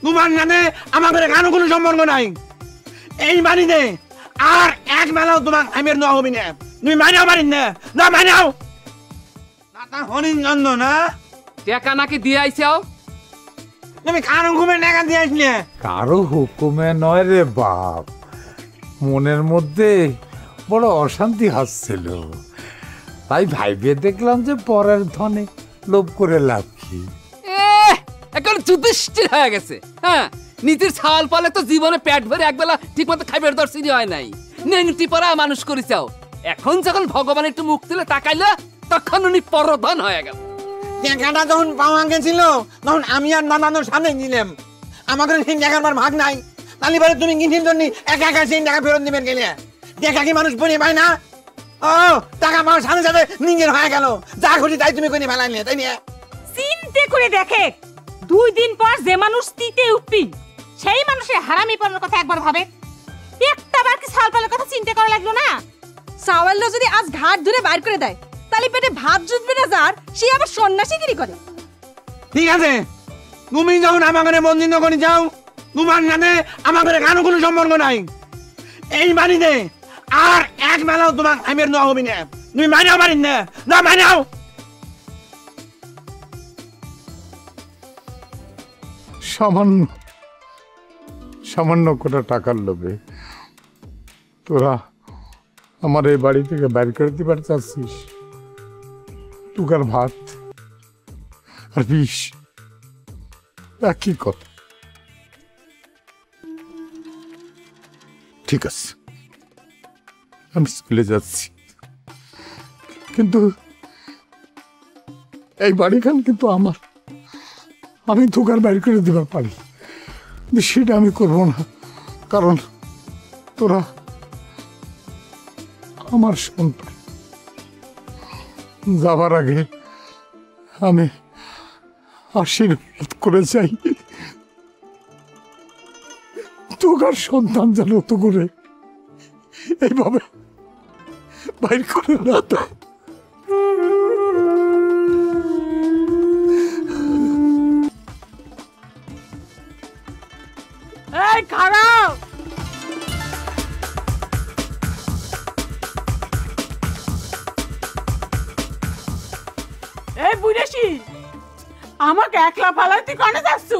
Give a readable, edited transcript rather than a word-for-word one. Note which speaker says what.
Speaker 1: তোমার সাথে আমাদের কারো কোনো সম্পর্ক নাই। এই বাড়িতে আর এক বেলাও তোমার আমি আর নেওয়া হবি না। তুমি মানাও পারিস না, না মানাও না। হরিণ চন্দ্র না
Speaker 2: টাকা নাকি দিয়ে আইসাও?
Speaker 1: তুমি কারো ঘুমে টাকা দিয়ে আসলে?
Speaker 3: কারো হুকুমে নয় রে বাপ, মনের মধ্যে বড় অশান্তি হচ্ছিল, তাই ভাইবে দেখলাম যে পরের ধনে লোভ করে লাভ কি।
Speaker 2: এখন যুধিষ্ঠির হয়ে গেছে। হ্যাঁ, নিজের ছাল পালে তো জীবনে পেট ভরে একবেলা ঠিক মতো খাইবার দর্শনই হয় নাই। নেংটি পরা মানুষ করেছাও, এখন যখন ভগবান একটু মুখ তুলে তাকাইলো তখন উনি পরধন হয়ে গেল।
Speaker 1: টাকাটা যখন পাওয়া গেছিল তখন আমি আর নানানোর সামনে নিলাম, আমাদের সেই টাকার ভাগ নাই। তাহলে পরে তুমি কিনছির জন্য একা একা সেই টাকা ফেরত দিবেন গেলে? টাকা কি মানুষ পড়ে পায় না? ও টাকা পাওয়ার সাথে সাথে নিজের হয়ে গেল, যা খুশি তাই তুমি করে ফেলাইলে, তাই নিয়ে
Speaker 4: চিন্তে করে দেখে 2 দিন পর যে মানুষ তিতে উঠবি সেই মানুষের হারামি পড়ার কথা একবার ভাবে। একটা বার কি সালপালের কথা চিন্তা করা লাগলো না? সাওয়াল্লো যদি আজ ঘাট ধরে বাইর করে দেয় তাহলে পেটে ভাত জুটবে না, যার সে আবার সন্ন্যাসীগিরি করে।
Speaker 1: ঠিক আছে, তুমি যখন আমাকে বন্দিত করে যাও, তোমার সাথে আমাদের কারো কোনো সম্পর্ক নাই। এই বাড়িতে আর এক বেলাও তোমার আমি আর নেওয়া হবি না। তুমি মানাও পারিস না, না মানাও।
Speaker 3: সামান্য করে টাকার লোভে তোরা আমার এই বাড়ি থেকে বাইর করে দিবার চাচ্ছিস? টুকার ভাত আর বিষ একই কথা। ঠিক আছে, আমি স্কুলে যাচ্ছি, কিন্তু এই বাড়িখান কিন্তু আমার, আমি তোকার বাইর করে দিবার পারি, সেটা আমি করব না, কারণ তোরা আমার সন্তান। যাবার আগে আমি আশীর্বাদ করে যাই, তোকার সন্তান যেন তো করে এইভাবে বাইর করে না দেয়।
Speaker 4: এই খারাপ, এই বুড়েছি আমাকে একলা ফালাই তুই কানে যাচ্ছু?